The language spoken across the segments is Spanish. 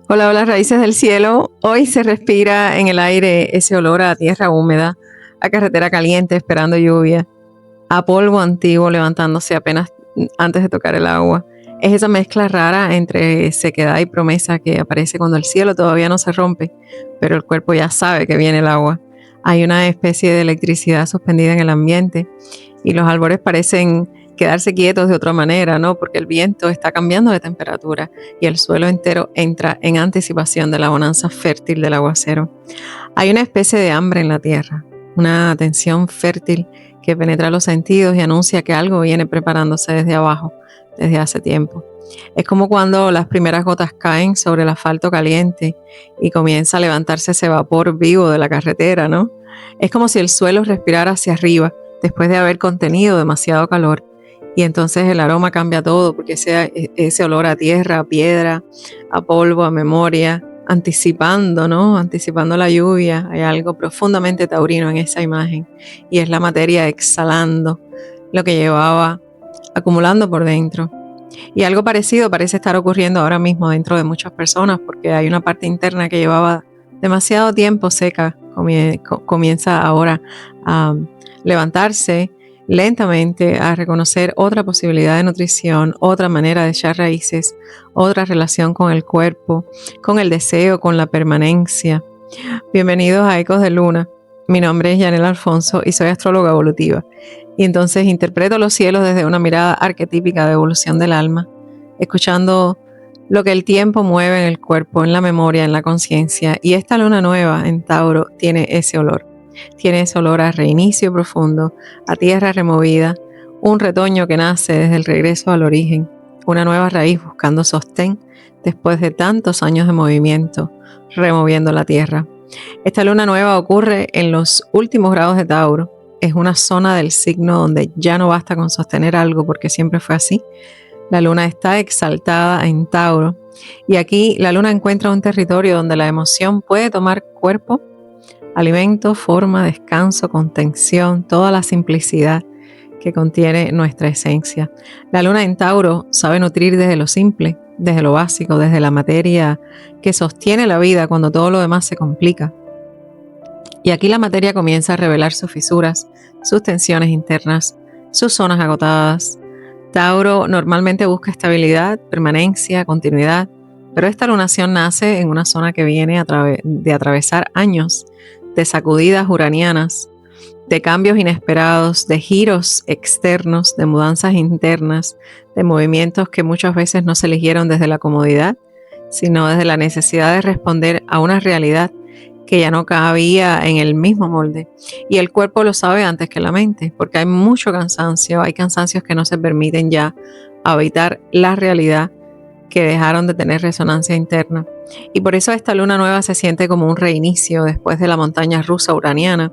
Hola, hola, raíces del cielo. Hoy se respira en el aire ese olor a tierra húmeda, a carretera caliente esperando lluvia, a polvo antiguo levantándose apenas antes de tocar el agua. Es esa mezcla rara entre sequedad y promesa que aparece cuando el cielo todavía no se rompe, pero el cuerpo ya sabe que viene el agua. Hay una especie de electricidad suspendida en el ambiente y los árboles parecen quedarse quietos de otra manera, ¿no? Porque el viento está cambiando de temperatura y el suelo entero entra en anticipación de la bonanza fértil del aguacero. Hay una especie de hambre en la tierra, una tensión fértil que penetra los sentidos y anuncia que algo viene preparándose desde abajo, desde hace tiempo. Es como cuando las primeras gotas caen sobre el asfalto caliente y comienza a levantarse ese vapor vivo de la carretera, ¿no? Es como si el suelo respirara hacia arriba después de haber contenido demasiado calor. Y entonces el aroma cambia todo, porque ese olor a tierra, a piedra, a polvo, a memoria, anticipando, ¿no? Anticipando la lluvia. Hay algo profundamente taurino en esa imagen y es la materia exhalando lo que llevaba acumulando por dentro. Y algo parecido parece estar ocurriendo ahora mismo dentro de muchas personas, porque hay una parte interna que llevaba demasiado tiempo seca, comienza ahora a levantarse lentamente, a reconocer otra posibilidad de nutrición, otra manera de echar raíces, otra relación con el cuerpo, con el deseo, con la permanencia. Bienvenidos a Ecos de Luna. Mi nombre es Yanela Alfonso y soy astróloga evolutiva. Y entonces interpreto los cielos desde una mirada arquetípica de evolución del alma, escuchando lo que el tiempo mueve en el cuerpo, en la memoria, en la conciencia. Y esta luna nueva en Tauro tiene ese olor. Tiene ese olor a reinicio profundo, a tierra removida, un retoño que nace desde el regreso al origen, una nueva raíz buscando sostén después de tantos años de movimiento, removiendo la tierra. Esta luna nueva ocurre en los últimos grados de Tauro. Es una zona del signo donde ya no basta con sostener algo porque siempre fue así. La luna está exaltada en Tauro y aquí la luna encuentra un territorio donde la emoción puede tomar cuerpo, alimento, forma, descanso, contención, toda la simplicidad que contiene nuestra esencia. La luna en Tauro sabe nutrir desde lo simple, desde lo básico, desde la materia que sostiene la vida cuando todo lo demás se complica. Y aquí la materia comienza a revelar sus fisuras, sus tensiones internas, sus zonas agotadas. Tauro normalmente busca estabilidad, permanencia, continuidad, pero esta lunación nace en una zona que viene de atravesar años de sacudidas uranianas, de cambios inesperados, de giros externos, de mudanzas internas, de movimientos que muchas veces no se eligieron desde la comodidad, sino desde la necesidad de responder a una realidad que ya no cabía en el mismo molde. Y el cuerpo lo sabe antes que la mente, porque hay mucho cansancio, hay cansancios que no se permiten ya habitar la realidad, que dejaron de tener resonancia interna. Y por eso esta luna nueva se siente como un reinicio después de la montaña rusa uraniana.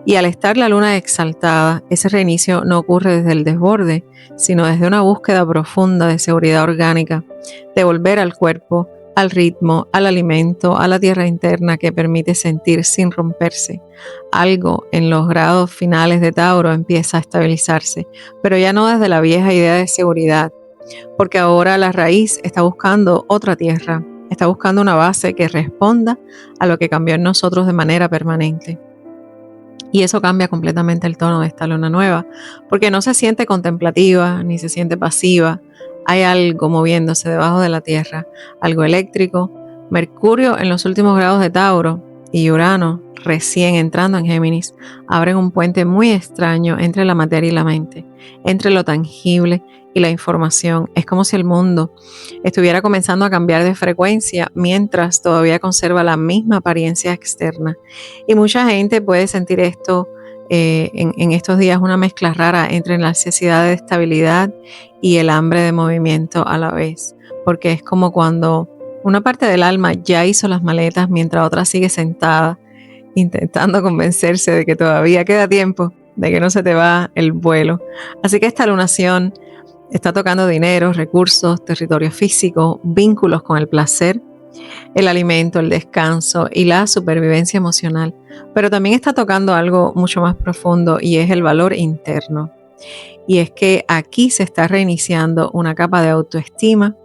Y al estar la luna exaltada, ese reinicio no ocurre desde el desborde, sino desde una búsqueda profunda de seguridad orgánica, de volver al cuerpo, al ritmo, al alimento, a la tierra interna que permite sentir sin romperse. Algo en los grados finales de Tauro empieza a estabilizarse, pero ya no desde la vieja idea de seguridad, porque ahora la raíz está buscando otra tierra, está buscando una base que responda a lo que cambió en nosotros de manera permanente. Y eso cambia completamente el tono de esta luna nueva, porque no se siente contemplativa ni se siente pasiva. Hay algo moviéndose debajo de la tierra, algo eléctrico. Mercurio en los últimos grados de Tauro y Urano, recién entrando en Géminis, abren un puente muy extraño entre la materia y la mente, entre lo tangible y la información. Es como si el mundo estuviera comenzando a cambiar de frecuencia mientras todavía conserva la misma apariencia externa. Y mucha gente puede sentir esto en estos días, una mezcla rara entre la necesidad de estabilidad y el hambre de movimiento a la vez, porque es como cuando una parte del alma ya hizo las maletas mientras otra sigue sentada intentando convencerse de que todavía queda tiempo, de que no se te va el vuelo. Así que esta lunación está tocando dinero, recursos, territorio físico, vínculos con el placer, el alimento, el descanso y la supervivencia emocional, pero también está tocando algo mucho más profundo y es el valor interno. Y es que aquí se está reiniciando una capa de autoestima,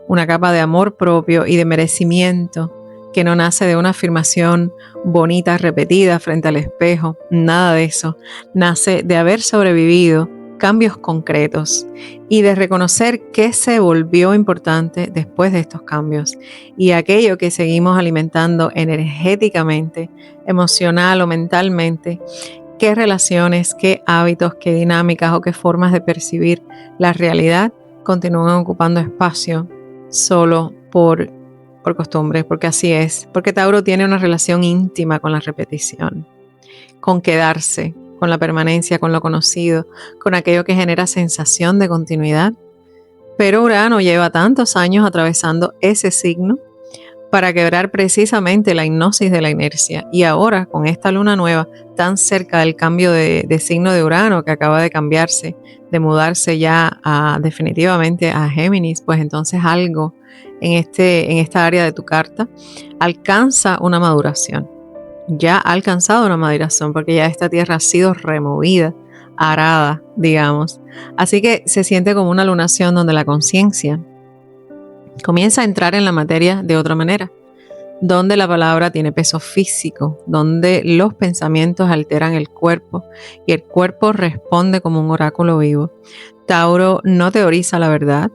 una capa de amor propio y de merecimiento que no nace de una afirmación bonita repetida frente al espejo, nada de eso. Nace de haber sobrevivido cambios concretos y de reconocer qué se volvió importante después de estos cambios y aquello que seguimos alimentando energéticamente, emocional o mentalmente, qué relaciones, qué hábitos, qué dinámicas o qué formas de percibir la realidad continúan ocupando espacio solo por costumbre, porque así es, porque Tauro tiene una relación íntima con la repetición, con quedarse, con la permanencia, con lo conocido, con aquello que genera sensación de continuidad. Pero Urano lleva tantos años atravesando ese signo para quebrar precisamente la hipnosis de la inercia. Y ahora, con esta luna nueva, tan cerca del cambio de signo de Urano, que acaba de cambiarse, de mudarse ya definitivamente a Géminis, pues entonces algo en esta área de tu carta alcanza una maduración. Ya ha alcanzado una maduración porque ya esta tierra ha sido removida, arada, digamos. Así que se siente como una lunación donde la conciencia comienza a entrar en la materia de otra manera, donde la palabra tiene peso físico, donde los pensamientos alteran el cuerpo y el cuerpo responde como un oráculo vivo. Tauro no teoriza la verdad.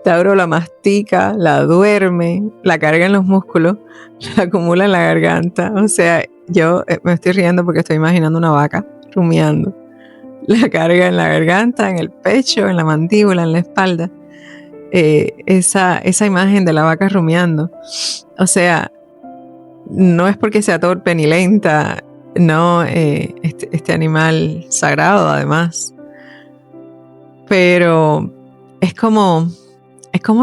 Tauro la mastica, la duerme, la carga en los músculos, la acumula en la garganta. O sea, yo me estoy riendo porque estoy imaginando una vaca rumiando. La carga en la garganta, en el pecho, en la mandíbula, en la espalda. Esa imagen de la vaca rumiando. O sea, no es porque sea torpe ni lenta, no, este animal sagrado además. Pero es como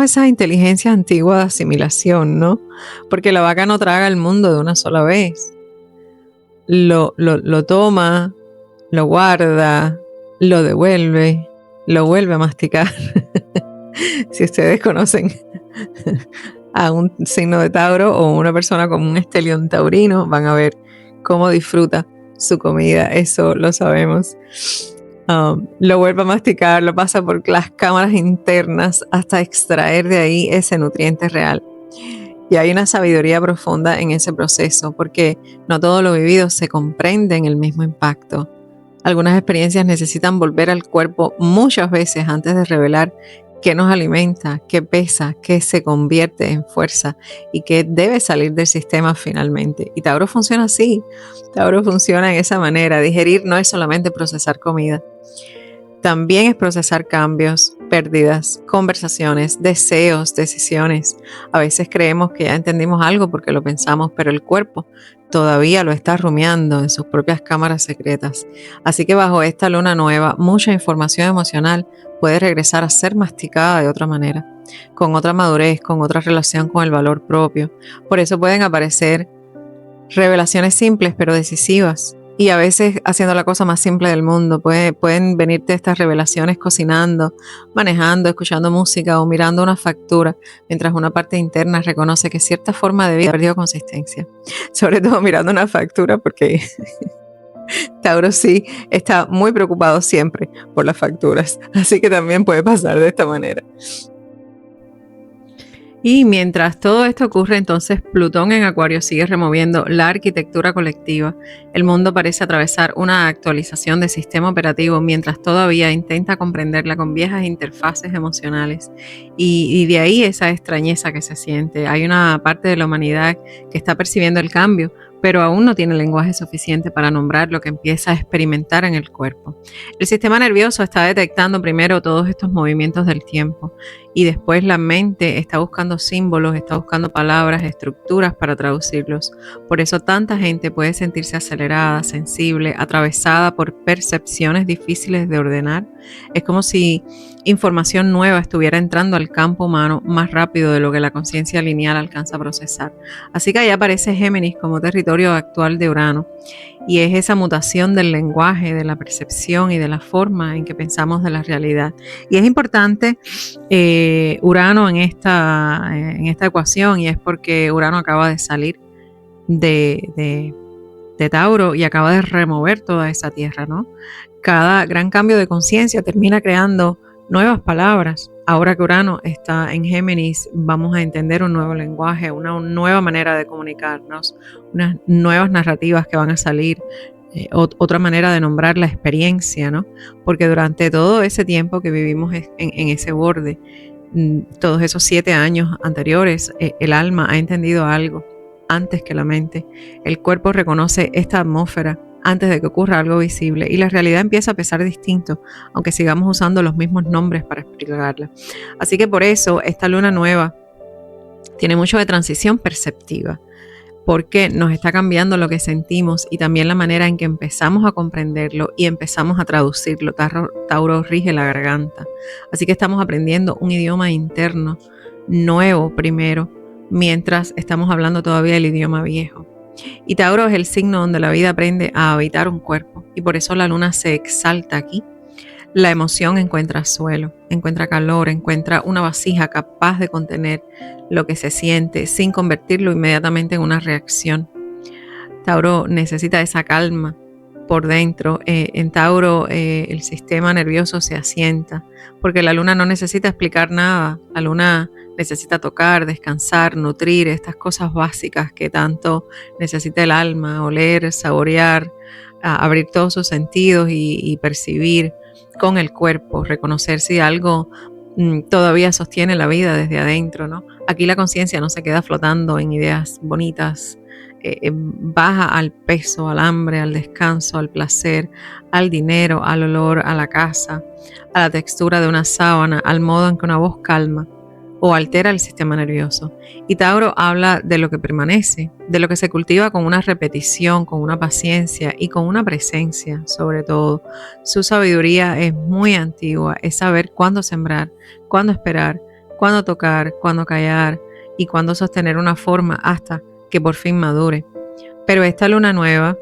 esa inteligencia antigua de asimilación, ¿no? Porque la vaca no traga el mundo de una sola vez. Lo toma, lo guarda, lo devuelve, lo vuelve a masticar. Si ustedes conocen a un signo de Tauro o una persona con un estelión taurino, van a ver cómo disfruta su comida, eso lo sabemos. Lo vuelve a masticar, lo pasa por las cámaras internas hasta extraer de ahí ese nutriente real. Y hay una sabiduría profunda en ese proceso, porque no todo lo vivido se comprende en el mismo impacto. Algunas experiencias necesitan volver al cuerpo muchas veces antes de revelar qué nos alimenta, qué pesa, qué se convierte en fuerza y qué debe salir del sistema finalmente. Y Tauro funciona así. Tauro funciona en esa manera. Digerir no es solamente procesar comida. También es procesar cambios, pérdidas, conversaciones, deseos, decisiones. A veces creemos que ya entendimos algo porque lo pensamos, pero el cuerpo todavía lo está rumiando en sus propias cámaras secretas. Así que bajo esta luna nueva, mucha información emocional puede regresar a ser masticada de otra manera, con otra madurez, con otra relación con el valor propio. Por eso pueden aparecer revelaciones simples pero decisivas. Y a veces haciendo la cosa más simple del mundo, pueden venirte estas revelaciones cocinando, manejando, escuchando música o mirando una factura, mientras una parte interna reconoce que cierta forma de vida ha perdido consistencia. Sobre todo mirando una factura, porque Tauro sí está muy preocupado siempre por las facturas. Así que también puede pasar de esta manera. Y mientras todo esto ocurre, entonces Plutón en Acuario sigue removiendo la arquitectura colectiva. El mundo parece atravesar una actualización de sistema operativo mientras todavía intenta comprenderla con viejas interfaces emocionales. Y de ahí esa extrañeza que se siente. Hay una parte de la humanidad que está percibiendo el cambio, pero aún no tiene lenguaje suficiente para nombrar lo que empieza a experimentar en el cuerpo. El sistema nervioso está detectando primero todos estos movimientos del tiempo y después la mente está buscando símbolos, está buscando palabras, estructuras para traducirlos. Por eso tanta gente puede sentirse acelerada, sensible, atravesada por percepciones difíciles de ordenar. Es como si información nueva estuviera entrando al campo humano más rápido de lo que la conciencia lineal alcanza a procesar. Así que ahí aparece Géminis como territorio actual de Urano. Y es esa mutación del lenguaje, de la percepción y de la forma en que pensamos de la realidad. Y es importante Urano en esta ecuación, y es porque Urano acaba de salir de Tauro y acaba de remover toda esa tierra, ¿no? Cada gran cambio de conciencia termina creando nuevas palabras, Ahora que Urano está en Géminis, vamos a entender un nuevo lenguaje, una nueva manera de comunicarnos, unas nuevas narrativas que van a salir, otra manera de nombrar la experiencia, ¿no? Porque durante todo ese tiempo que vivimos en ese borde, todos esos 7 años anteriores, el alma ha entendido algo antes que la mente. El cuerpo reconoce esta atmósfera antes de que ocurra algo visible y la realidad empieza a pesar distinto, aunque sigamos usando los mismos nombres para explicarla. Así que por eso esta luna nueva tiene mucho de transición perceptiva, porque nos está cambiando lo que sentimos y también la manera en que empezamos a comprenderlo y empezamos a traducirlo. Tauro rige la garganta, así que estamos aprendiendo un idioma interno nuevo primero, mientras estamos hablando todavía el idioma viejo. Y Tauro es el signo donde la vida aprende a habitar un cuerpo y por eso la luna se exalta aquí. La emoción encuentra suelo, encuentra calor, encuentra una vasija capaz de contener lo que se siente sin convertirlo inmediatamente en una reacción. Tauro necesita esa calma por dentro. En Tauro el sistema nervioso se asienta porque la luna no necesita explicar nada. La luna necesita tocar, descansar, nutrir estas cosas básicas que tanto necesita el alma, oler, saborear, abrir todos sus sentidos y percibir con el cuerpo, reconocer si algo todavía sostiene la vida desde adentro, ¿no? Aquí la conciencia no se queda flotando en ideas bonitas, baja al peso, al hambre, al descanso, al placer, al dinero, al olor, a la casa, a la textura de una sábana, al modo en que una voz calma o altera el sistema nervioso. Y Tauro habla de lo que permanece, de lo que se cultiva con una repetición, con una paciencia y con una presencia, sobre todo. Su sabiduría es muy antigua, es saber cuándo sembrar, cuándo esperar, cuándo tocar, cuándo callar y cuándo sostener una forma hasta que por fin madure. Pero esta luna nueva,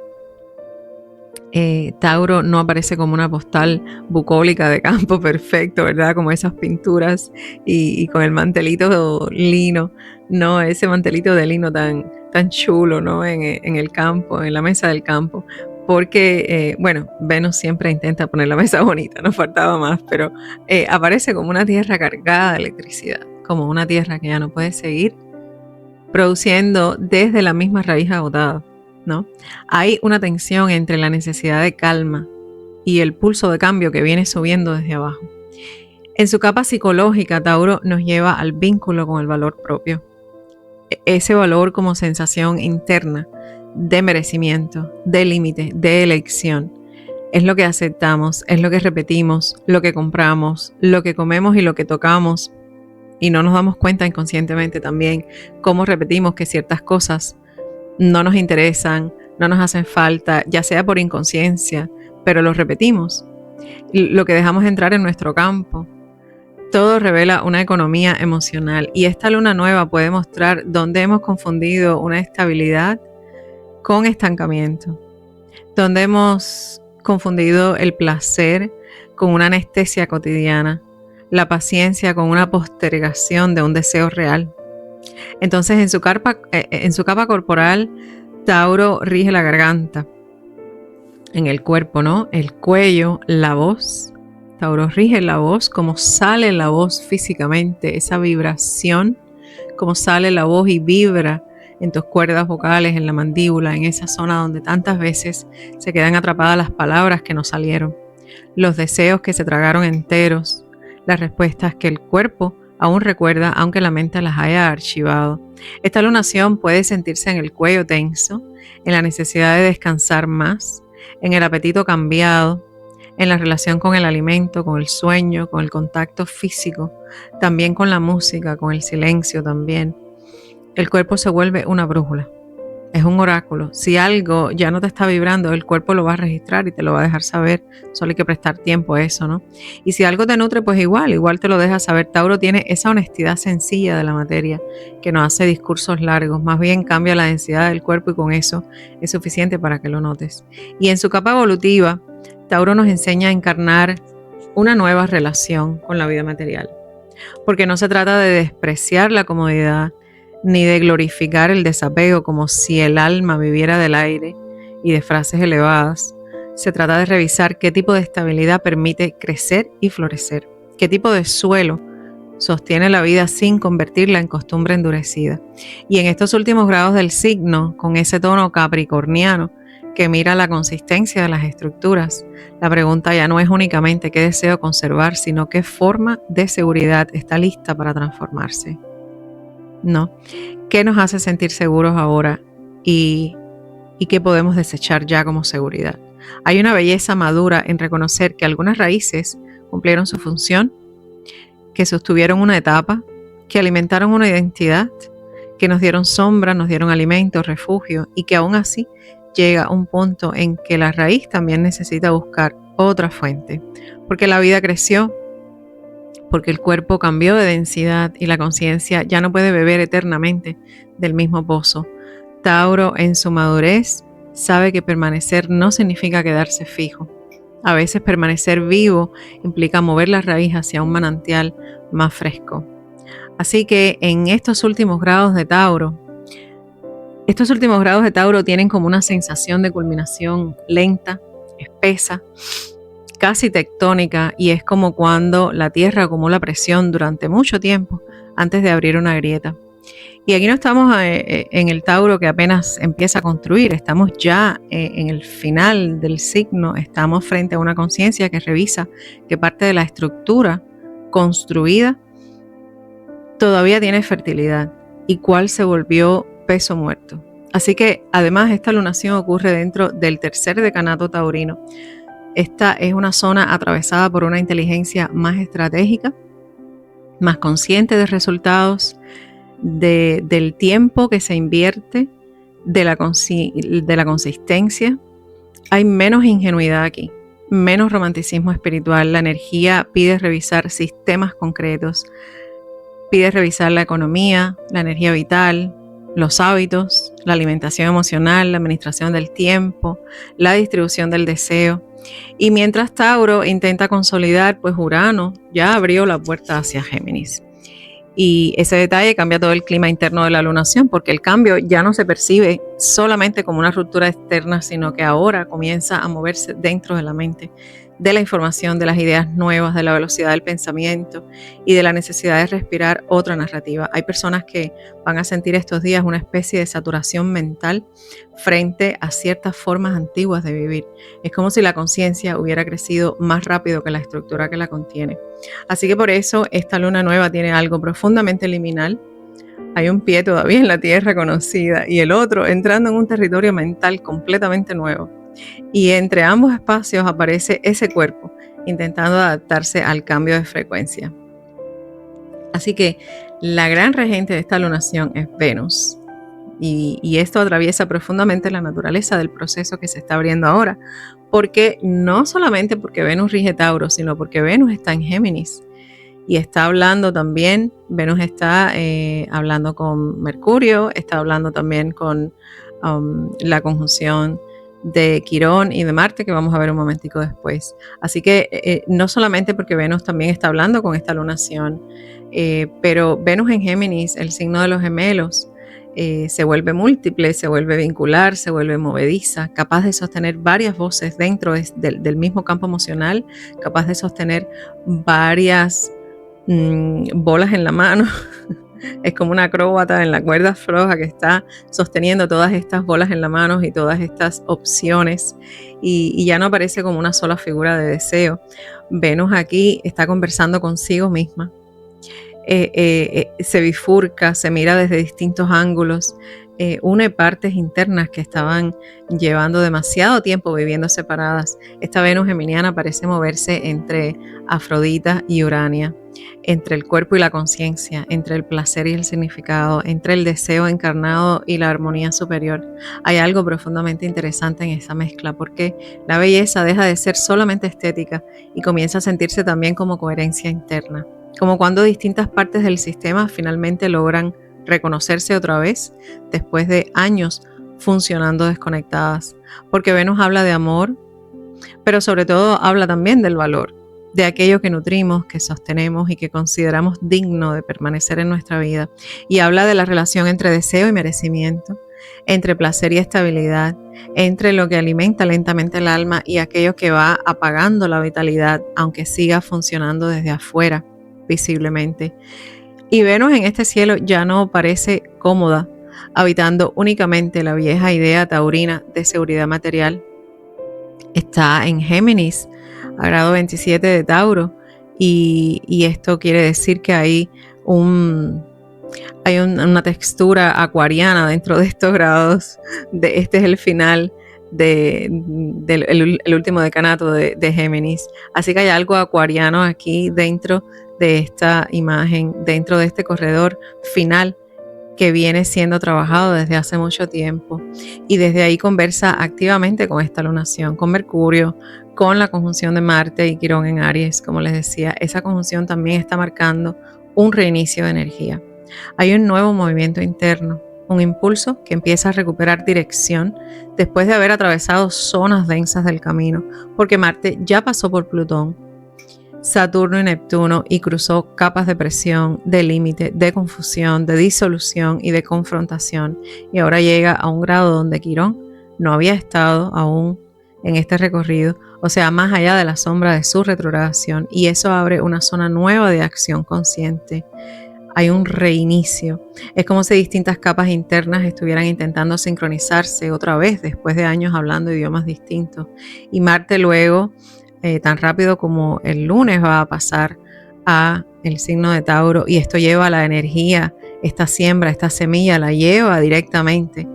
Tauro no aparece como una postal bucólica de campo perfecto, ¿verdad? Como esas pinturas y con el mantelito lino, ¿no? Ese mantelito de lino tan chulo, ¿no? En el campo, en la mesa del campo. Porque, bueno, Venus siempre intenta poner la mesa bonita, nos faltaba más, pero aparece como una tierra cargada de electricidad, como una tierra que ya no puede seguir produciendo desde la misma raíz agotada, ¿no? Hay una tensión entre la necesidad de calma y el pulso de cambio que viene subiendo desde abajo. En su capa psicológica, Tauro nos lleva al vínculo con el valor propio. Ese valor como sensación interna de merecimiento, de límite, de elección. Es lo que aceptamos, es lo que repetimos, lo que compramos, lo que comemos y lo que tocamos. Y no nos damos cuenta inconscientemente también cómo repetimos que ciertas cosas no nos interesan, no nos hacen falta, ya sea por inconsciencia, pero lo repetimos. Lo que dejamos entrar en nuestro campo. Todo revela una economía emocional y esta luna nueva puede mostrar dónde hemos confundido una estabilidad con estancamiento, donde hemos confundido el placer con una anestesia cotidiana, la paciencia con una postergación de un deseo real. Entonces en su capa corporal, Tauro rige la garganta, en el cuerpo, ¿no? El cuello, la voz. Tauro rige la voz, como sale la voz físicamente, esa vibración, como sale la voz y vibra en tus cuerdas vocales, en la mandíbula, en esa zona donde tantas veces se quedan atrapadas las palabras que no salieron, los deseos que se tragaron enteros, las respuestas que el cuerpo aún recuerda, aunque la mente las haya archivado. Esta lunación puede sentirse en el cuello tenso, en la necesidad de descansar más, en el apetito cambiado, en la relación con el alimento, con el sueño, con el contacto físico, también con la música, con el silencio también. El cuerpo se vuelve una brújula. Es un oráculo. Si algo ya no te está vibrando, el cuerpo lo va a registrar y te lo va a dejar saber. Solo hay que prestar tiempo a eso, ¿no? Y si algo te nutre, pues igual te lo deja saber. Tauro tiene esa honestidad sencilla de la materia que no hace discursos largos. Más bien cambia la densidad del cuerpo y con eso es suficiente para que lo notes. Y en su capa evolutiva, Tauro nos enseña a encarnar una nueva relación con la vida material. Porque no se trata de despreciar la comodidad, ni de glorificar el desapego como si el alma viviera del aire y de frases elevadas. Se trata de revisar qué tipo de estabilidad permite crecer y florecer, qué tipo de suelo sostiene la vida sin convertirla en costumbre endurecida. Y en estos últimos grados del signo, con ese tono capricorniano que mira la consistencia de las estructuras, la pregunta ya no es únicamente qué deseo conservar, sino qué forma de seguridad está lista para transformarse. No, qué nos hace sentir seguros ahora y qué podemos desechar ya como seguridad. Hay una belleza madura en reconocer que algunas raíces cumplieron su función, que sostuvieron una etapa, que alimentaron una identidad, que nos dieron sombra, nos dieron alimento, refugio, y que aún así llega un punto en que la raíz también necesita buscar otra fuente, porque la vida creció, porque el cuerpo cambió de densidad y la conciencia ya no puede beber eternamente del mismo pozo. Tauro, en su madurez, sabe que permanecer no significa quedarse fijo. A veces permanecer vivo implica mover la raíz hacia un manantial más fresco. Así que en estos últimos grados de Tauro tienen como una sensación de culminación lenta, espesa, casi tectónica, y es como cuando la Tierra acumula presión durante mucho tiempo antes de abrir una grieta. Y aquí no estamos en el Tauro que apenas empieza a construir, estamos ya en el final del signo, estamos frente a una conciencia que revisa que parte de la estructura construida todavía tiene fertilidad y cuál se volvió peso muerto. Así que además esta lunación ocurre dentro del tercer decanato taurino. Esta es una zona atravesada por una inteligencia más estratégica, más consciente de resultados, del tiempo que se invierte, de la consistencia. Hay menos ingenuidad aquí, menos romanticismo espiritual. La energía pide revisar sistemas concretos, pide revisar la economía, la energía vital, los hábitos, la alimentación emocional, la administración del tiempo, la distribución del deseo. Y mientras Tauro intenta consolidar, pues Urano ya abrió la puerta hacia Géminis. Y ese detalle cambia todo el clima interno de la lunación, porque el cambio ya no se percibe solamente como una ruptura externa, sino que ahora comienza a moverse dentro de la mente, de la información, de las ideas nuevas, de la velocidad del pensamiento y de la necesidad de respirar otra narrativa. Hay personas que van a sentir estos días una especie de saturación mental frente a ciertas formas antiguas de vivir. Es como si la conciencia hubiera crecido más rápido que la estructura que la contiene. Así que por eso esta luna nueva tiene algo profundamente liminal. Hay un pie todavía en la tierra conocida y el otro entrando en un territorio mental completamente nuevo. Y entre ambos espacios aparece ese cuerpo intentando adaptarse al cambio de frecuencia. Así que la gran regente de esta lunación es Venus. Y esto atraviesa profundamente la naturaleza del proceso que se está abriendo ahora. Porque no solamente porque Venus rige Tauro, sino porque Venus está en Géminis. Y está hablando también, Venus está hablando con Mercurio, está hablando también con la conjunción de Quirón y de Marte, que vamos a ver un momentico después. Así que no solamente porque Venus también está hablando con esta lunación, pero Venus en Géminis, el signo de los gemelos, se vuelve múltiple, se vuelve vincular, se vuelve movediza, capaz de sostener varias voces dentro del mismo campo emocional, capaz de sostener varias bolas en la mano. Es como una acróbata en la cuerda floja que está sosteniendo todas estas bolas en la mano y todas estas opciones y ya no aparece como una sola figura de deseo. Venus aquí está conversando consigo misma, se bifurca, se mira desde distintos ángulos, une partes internas que estaban llevando demasiado tiempo viviendo separadas. Esta Venus geminiana parece moverse entre Afrodita y Urania, entre el cuerpo y la conciencia, entre el placer y el significado, entre el deseo encarnado y la armonía superior. Hay algo profundamente interesante en esa mezcla, porque la belleza deja de ser solamente estética y comienza a sentirse también como coherencia interna, como cuando distintas partes del sistema finalmente logran reconocerse otra vez después de años funcionando desconectadas, porque Venus habla de amor, pero sobre todo habla también del valor, de aquello que nutrimos, que sostenemos y que consideramos digno de permanecer en nuestra vida. Y habla de la relación entre deseo y merecimiento, entre placer y estabilidad, entre lo que alimenta lentamente el alma y aquello que va apagando la vitalidad, aunque siga funcionando desde afuera, visiblemente. Y Venus en este cielo ya no parece cómoda, habitando únicamente la vieja idea taurina de seguridad material. Está en Géminis, a grado 27 de Tauro, y esto quiere decir que hay una textura acuariana dentro de estos grados. Este es el final del último decanato de Géminis. Así que hay algo acuariano aquí dentro de esta imagen, dentro de este corredor final que viene siendo trabajado desde hace mucho tiempo, y desde ahí conversa activamente con esta lunación, con Mercurio, con la conjunción de Marte y Quirón en Aries. Como les decía, esa conjunción también está marcando un reinicio de energía. Hay un nuevo movimiento interno, un impulso que empieza a recuperar dirección después de haber atravesado zonas densas del camino, porque Marte ya pasó por Plutón, Saturno y Neptuno y cruzó capas de presión, de límite, de confusión, de disolución y de confrontación, y ahora llega a un grado donde Quirón no había estado aún en este recorrido, o sea, más allá de la sombra de su retrogradación, y eso abre una zona nueva de acción consciente. Hay un reinicio. Es como si distintas capas internas estuvieran intentando sincronizarse otra vez después de años hablando idiomas distintos. Y Marte luego, tan rápido como el lunes, va a pasar a el signo de Tauro, y esto lleva la energía, esta siembra, esta semilla la lleva directamente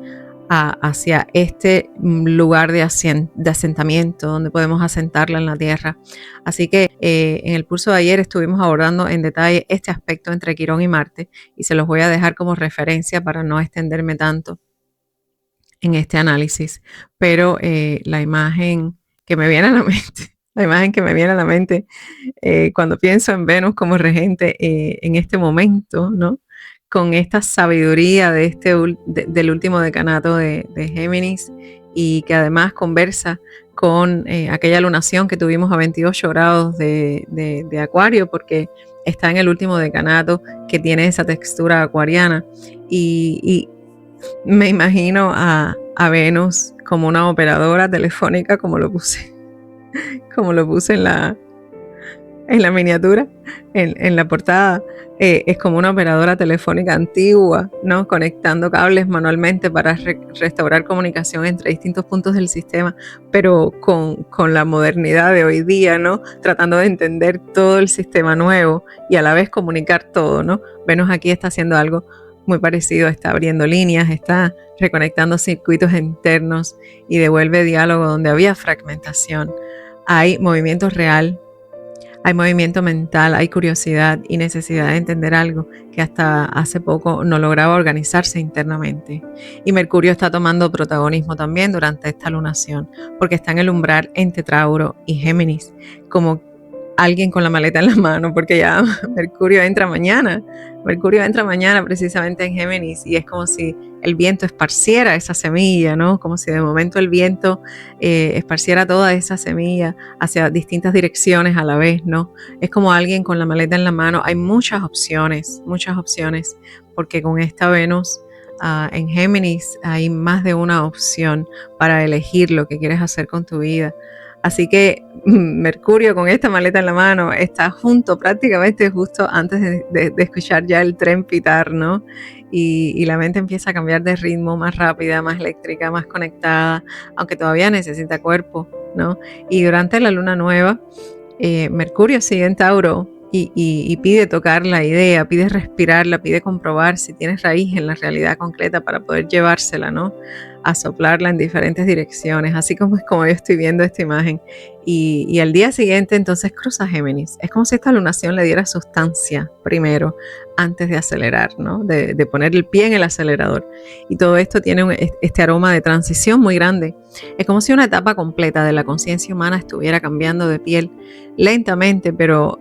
hacia este lugar de asentamiento donde podemos asentarla en la tierra. Así que en el pulso de ayer estuvimos abordando en detalle este aspecto entre Quirón y Marte, y se los voy a dejar como referencia para no extenderme tanto en este análisis. Pero la imagen que me viene a la mente, cuando pienso en Venus como regente en este momento, ¿no? Con esta sabiduría del último decanato de Géminis, y que además conversa con aquella lunación que tuvimos a 28 grados de Acuario, porque está en el último decanato que tiene esa textura acuariana, y me imagino a Venus como una operadora telefónica, como lo puse en la miniatura, en la portada. Es como una operadora telefónica antigua, ¿no? Conectando cables manualmente para restaurar comunicación entre distintos puntos del sistema, pero con la modernidad de hoy día, ¿no? Tratando de entender todo el sistema nuevo y a la vez comunicar todo, ¿no? Venus aquí está haciendo algo muy parecido, está abriendo líneas, está reconectando circuitos internos y devuelve diálogo donde había fragmentación. Hay movimiento real, hay movimiento mental, hay curiosidad y necesidad de entender algo que hasta hace poco no lograba organizarse internamente. Y Mercurio está tomando protagonismo también durante esta lunación, porque está en el umbral entre Tauro y Géminis, como alguien con la maleta en la mano, porque ya Mercurio entra mañana precisamente en Géminis, y es como si el viento esparciera esa semilla, ¿no? Como si de momento el viento esparciera toda esa semilla hacia distintas direcciones a la vez, ¿no? Es como alguien con la maleta en la mano. Hay muchas opciones, porque con esta Venus en Géminis hay más de una opción para elegir lo que quieres hacer con tu vida. Así que Mercurio con esta maleta en la mano está prácticamente justo antes de escuchar ya el tren pitar, ¿no? Y la mente empieza a cambiar de ritmo, más rápida, más eléctrica, más conectada, aunque todavía necesita cuerpo, ¿no? Y durante la luna nueva, Mercurio sigue en Tauro y pide tocar la idea, pide respirarla, pide comprobar si tiene raíz en la realidad concreta para poder llevársela, ¿no? A soplarla en diferentes direcciones, así como es como yo estoy viendo esta imagen. Y al día siguiente entonces cruza Géminis. Es como si esta lunación le diera sustancia primero, antes de acelerar, ¿no? De poner el pie en el acelerador. Y todo esto tiene este aroma de transición muy grande. Es como si una etapa completa de la conciencia humana estuviera cambiando de piel lentamente, pero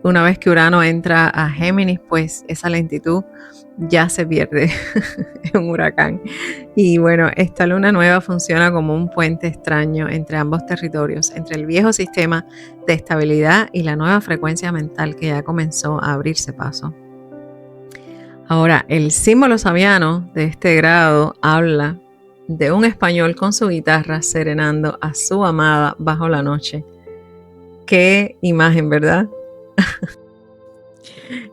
una vez que Urano entra a Géminis, pues esa lentitud ya se pierde en un huracán. Y bueno, esta luna nueva funciona como un puente extraño entre ambos territorios, entre el viejo sistema de estabilidad y la nueva frecuencia mental que ya comenzó a abrirse paso. Ahora, el símbolo sabiano de este grado habla de un español con su guitarra serenando a su amada bajo la noche. Qué imagen, ¿verdad?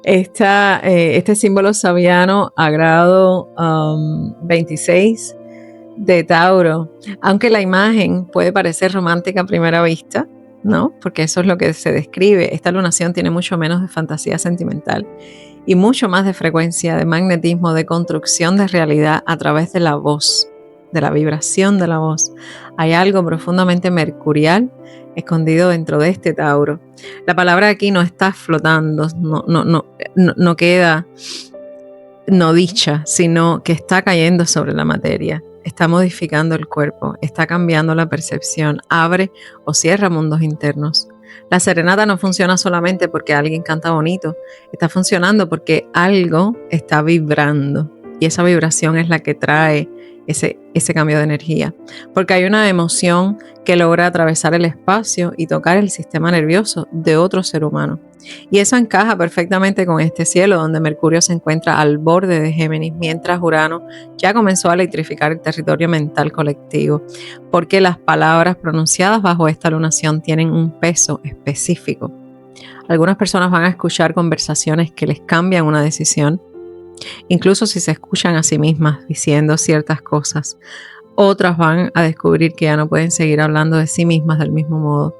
Este símbolo sabiano a grado 26 de Tauro, aunque la imagen puede parecer romántica a primera vista, ¿no? Porque eso es lo que se describe. Esta lunación tiene mucho menos de fantasía sentimental y mucho más de frecuencia, de magnetismo, de construcción de realidad a través de la voz, de la vibración de la voz. Hay algo profundamente mercurial escondido dentro de este Tauro. La palabra aquí no está flotando, no queda no dicha, sino que está cayendo sobre la materia, está modificando el cuerpo, está cambiando la percepción, abre o cierra mundos internos. La serenata no funciona solamente porque alguien canta bonito, está funcionando porque algo está vibrando y esa vibración es la que trae ese cambio de energía, porque hay una emoción que logra atravesar el espacio y tocar el sistema nervioso de otro ser humano. Y eso encaja perfectamente con este cielo donde Mercurio se encuentra al borde de Géminis, mientras Urano ya comenzó a electrificar el territorio mental colectivo, porque las palabras pronunciadas bajo esta lunación tienen un peso específico. Algunas personas van a escuchar conversaciones que les cambian una decisión, incluso si se escuchan a sí mismas diciendo ciertas cosas. Otras van a descubrir que ya no pueden seguir hablando de sí mismas del mismo modo.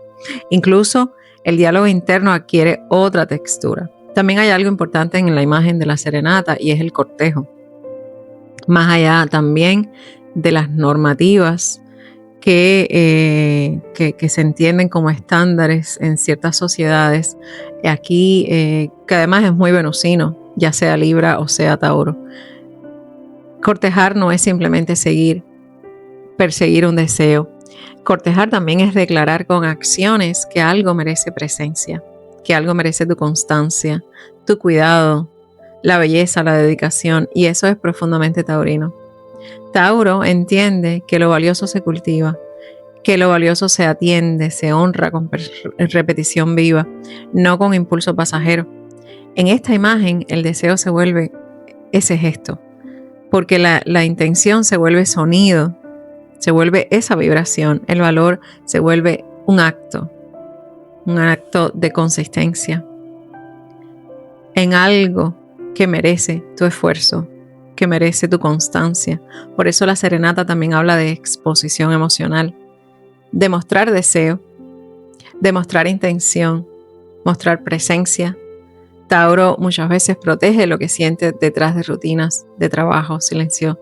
Incluso el diálogo interno adquiere otra textura. También hay algo importante en la imagen de la serenata y es el cortejo. Más allá también de las normativas que se entienden como estándares en ciertas sociedades, aquí que además es muy venusino, ya sea Libra o sea Tauro. Cortejar no es simplemente perseguir un deseo. Cortejar también es declarar con acciones que algo merece presencia, que algo merece tu constancia, tu cuidado, la belleza, la dedicación, y eso es profundamente taurino. Tauro entiende que lo valioso se cultiva, que lo valioso se atiende, se honra con repetición viva, no con impulso pasajero. En esta imagen el deseo se vuelve ese gesto, porque la intención se vuelve sonido, se vuelve esa vibración, el valor se vuelve un acto de consistencia en algo que merece tu esfuerzo, que merece tu constancia. Por eso la serenata también habla de exposición emocional, de mostrar deseo, de mostrar intención, mostrar presencia. Tauro muchas veces protege lo que siente detrás de rutinas de trabajo, silencio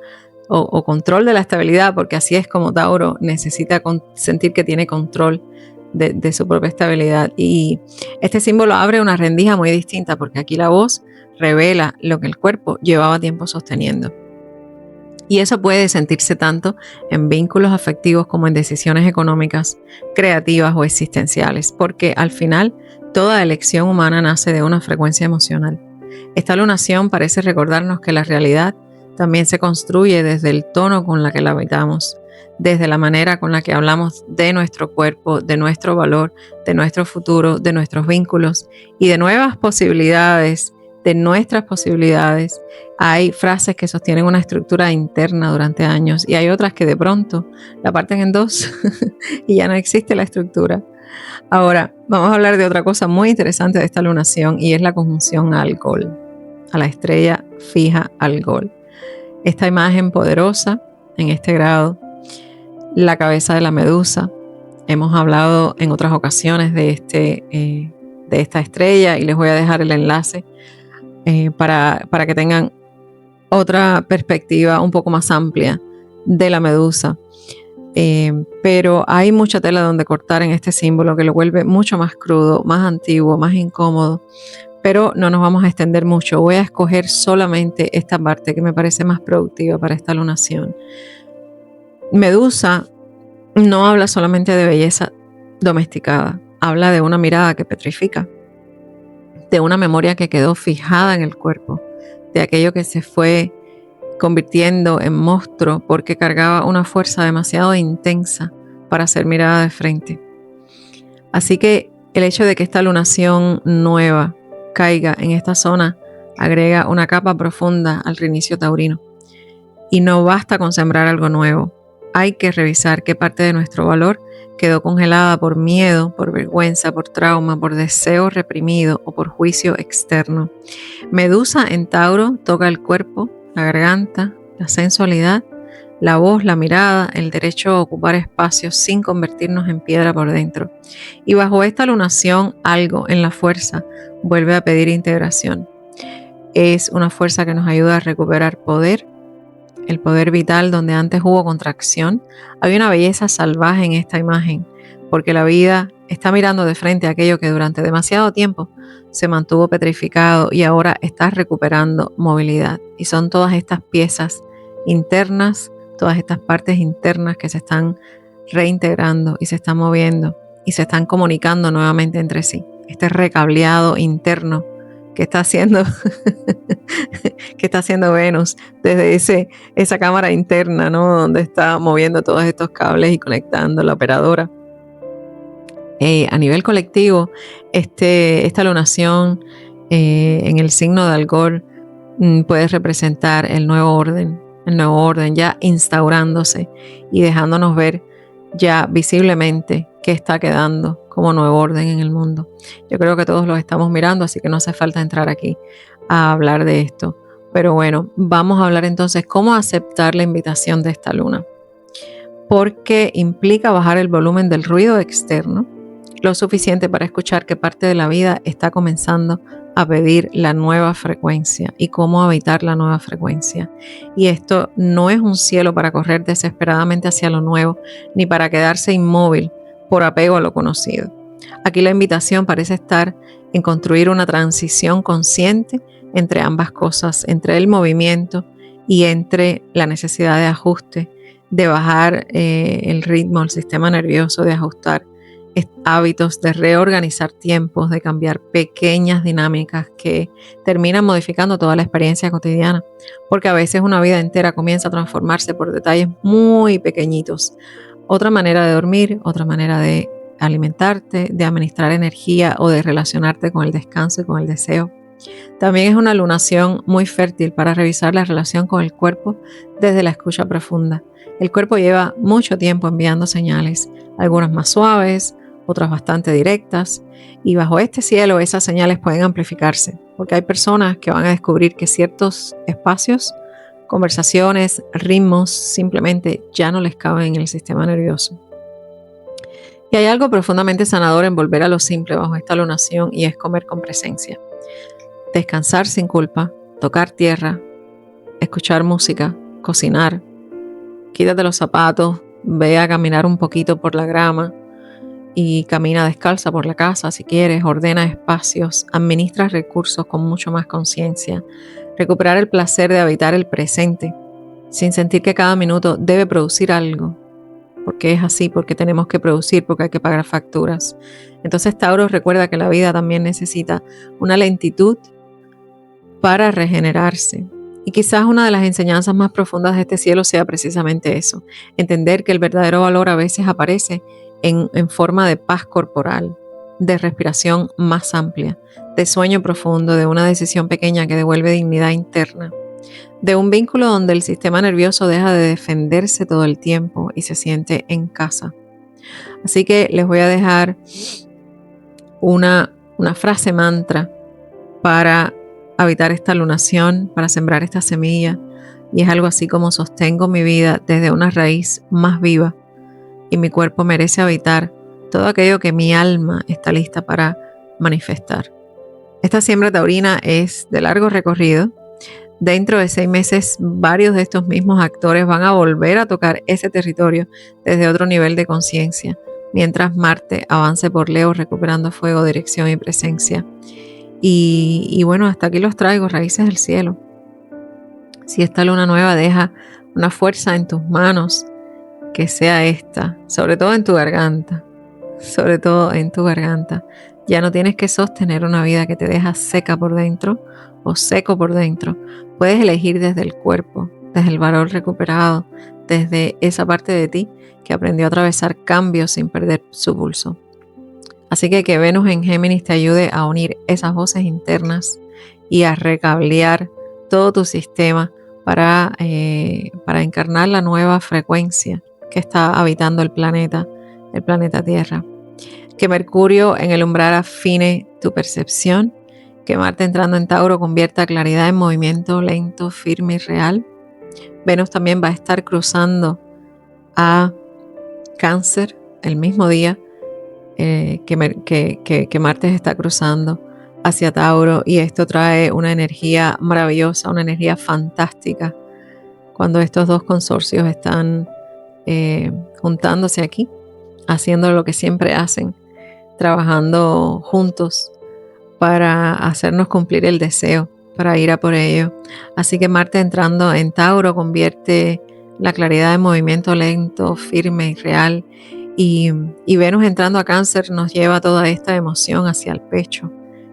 o control de la estabilidad, porque así es como Tauro necesita sentir que tiene control de su propia estabilidad. Y este símbolo abre una rendija muy distinta, porque aquí la voz revela lo que el cuerpo llevaba tiempo sosteniendo. Y eso puede sentirse tanto en vínculos afectivos como en decisiones económicas, creativas o existenciales, porque al final toda elección humana nace de una frecuencia emocional. Esta lunación parece recordarnos que la realidad también se construye desde el tono con la que la habitamos, desde la manera con la que hablamos de nuestro cuerpo, de nuestro valor, de nuestro futuro, de nuestros vínculos y de nuevas posibilidades, de nuestras posibilidades. Hay frases que sostienen una estructura interna durante años y hay otras que de pronto la parten en dos y ya no existe la estructura. Ahora, vamos a hablar de otra cosa muy interesante de esta lunación y es la conjunción al Gol, a la estrella fija al Gol. Esta imagen poderosa en este grado, la cabeza de la medusa. Hemos hablado en otras ocasiones de esta estrella y les voy a dejar el enlace para que tengan otra perspectiva un poco más amplia de la medusa. Pero hay mucha tela donde cortar en este símbolo que lo vuelve mucho más crudo, más antiguo, más incómodo. Pero no nos vamos a extender mucho. Voy a escoger solamente esta parte que me parece más productiva para esta lunación. Medusa no habla solamente de belleza domesticada, habla de una mirada que petrifica, de una memoria que quedó fijada en el cuerpo, de aquello que se fue convirtiendo en monstruo porque cargaba una fuerza demasiado intensa para ser mirada de frente. Así que el hecho de que esta lunación nueva caiga en esta zona agrega una capa profunda al reinicio taurino. Y no basta con sembrar algo nuevo, hay que revisar qué parte de nuestro valor quedó congelada por miedo, por vergüenza, por trauma, por deseo reprimido o por juicio externo. Medusa en Tauro toca el cuerpo, la garganta, la sensualidad, la voz, la mirada, el derecho a ocupar espacios sin convertirnos en piedra por dentro. Y bajo esta lunación, algo en la fuerza vuelve a pedir integración. Es una fuerza que nos ayuda a recuperar poder, el poder vital donde antes hubo contracción. Hay una belleza salvaje en esta imagen, porque la vida está mirando de frente a aquello que durante demasiado tiempo se mantuvo petrificado y ahora está recuperando movilidad. Y son todas estas piezas internas, todas estas partes internas que se están reintegrando y se están moviendo y se están comunicando nuevamente entre sí. Este recableado interno que está haciendo que está haciendo Venus desde esa cámara interna, ¿no? Donde está moviendo todos estos cables y conectando la operadora. A nivel colectivo, esta lunación en el signo de Algol puede representar el nuevo orden ya instaurándose y dejándonos ver ya visiblemente qué está quedando como nuevo orden en el mundo. Yo creo que todos lo estamos mirando, así que no hace falta entrar aquí a hablar de esto. Pero bueno, vamos a hablar entonces cómo aceptar la invitación de esta luna. Porque implica bajar el volumen del ruido externo, lo suficiente para escuchar que parte de la vida está comenzando a pedir la nueva frecuencia y cómo habitar la nueva frecuencia. Y esto no es un cielo para correr desesperadamente hacia lo nuevo, ni para quedarse inmóvil por apego a lo conocido. Aquí la invitación parece estar en construir una transición consciente entre ambas cosas, entre el movimiento y entre la necesidad de ajuste, de bajar el ritmo, el sistema nervioso, de ajustar hábitos, de reorganizar tiempos, de cambiar pequeñas dinámicas que terminan modificando toda la experiencia cotidiana, porque a veces una vida entera comienza a transformarse por detalles muy pequeñitos. Otra manera de dormir, otra manera de alimentarte, de administrar energía o de relacionarte con el descanso y con el deseo. También es una lunación muy fértil para revisar la relación con el cuerpo desde la escucha profunda. El cuerpo lleva mucho tiempo enviando señales, algunas más suaves, otras bastante directas, y bajo este cielo esas señales pueden amplificarse, porque hay personas que van a descubrir que ciertos espacios, conversaciones, ritmos, simplemente ya no les caben en el sistema nervioso. Y hay algo profundamente sanador en volver a lo simple bajo esta lunación, y es comer con presencia. Descansar sin culpa, tocar tierra, escuchar música, cocinar. Quítate los zapatos, ve a caminar un poquito por la grama y camina descalza por la casa si quieres, ordena espacios, administra recursos con mucho más conciencia. Recuperar el placer de habitar el presente, sin sentir que cada minuto debe producir algo, porque es así, porque tenemos que producir, porque hay que pagar facturas. Entonces Tauro recuerda que la vida también necesita una lentitud para regenerarse. Y quizás una de las enseñanzas más profundas de este cielo sea precisamente eso, entender que el verdadero valor a veces aparece en forma de paz corporal, de respiración más amplia, de sueño profundo, de una decisión pequeña que devuelve dignidad interna, de un vínculo donde el sistema nervioso deja de defenderse todo el tiempo y se siente en casa. Así que les voy a dejar una frase mantra para habitar esta lunación, para sembrar esta semilla, y es algo así como: sostengo mi vida desde una raíz más viva y mi cuerpo merece habitar todo aquello que mi alma está lista para manifestar. Esta siembra taurina es de largo recorrido. Dentro de 6 meses, varios de estos mismos actores van a volver a tocar ese territorio desde otro nivel de conciencia, mientras Marte avance por Leo recuperando fuego, dirección y presencia. Y bueno, hasta aquí los traigo, raíces del cielo. Si esta luna nueva deja una fuerza en tus manos, que sea esta, sobre todo en tu garganta, sobre todo en tu garganta. Ya no tienes que sostener una vida que te deja seca por dentro o seco por dentro. Puedes elegir desde el cuerpo, desde el valor recuperado, desde esa parte de ti que aprendió a atravesar cambios sin perder su pulso. Así que Venus en Géminis te ayude a unir esas voces internas y a recablear todo tu sistema para encarnar la nueva frecuencia que está habitando el planeta Tierra. Que Mercurio en el umbral afine tu percepción, que Marte entrando en Tauro convierta claridad en movimiento lento, firme y real. Venus también va a estar cruzando a Cáncer el mismo día que Marte está cruzando hacia Tauro, y esto trae una energía maravillosa, una energía fantástica cuando estos dos consorcios están juntándose aquí, haciendo lo que siempre hacen, trabajando juntos para hacernos cumplir el deseo, para ir a por ello. Así que Marte entrando en Tauro convierte la claridad en movimiento lento, firme y real, y Venus entrando a Cáncer nos lleva toda esta emoción hacia el pecho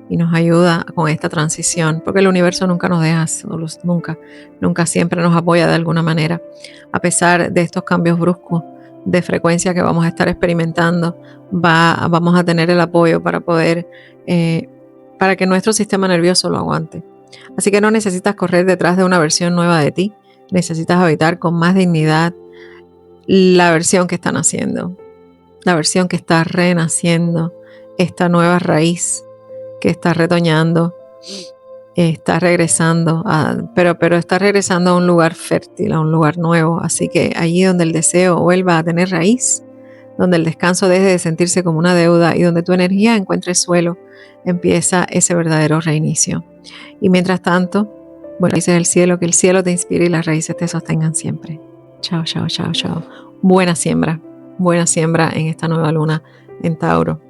y nos ayuda con esta transición, porque el universo nunca nos deja solos, nunca siempre nos apoya de alguna manera. A pesar de estos cambios bruscos de frecuencia que vamos a estar experimentando, vamos a tener el apoyo para poder, para que nuestro sistema nervioso lo aguante. Así que no necesitas correr detrás de una versión nueva de ti, necesitas habitar con más dignidad la versión que están haciendo, la versión que está renaciendo, esta nueva raíz que está retoñando, está regresando, pero está regresando a un lugar fértil, a un lugar nuevo. Así que allí donde el deseo vuelva a tener raíz, donde el descanso deje de sentirse como una deuda y donde tu energía encuentre suelo, empieza ese verdadero reinicio. Y mientras tanto, bueno, dice el cielo, que el cielo te inspire y las raíces te sostengan siempre. Chao, chao, chao, chao. Buena siembra en esta nueva luna en Tauro.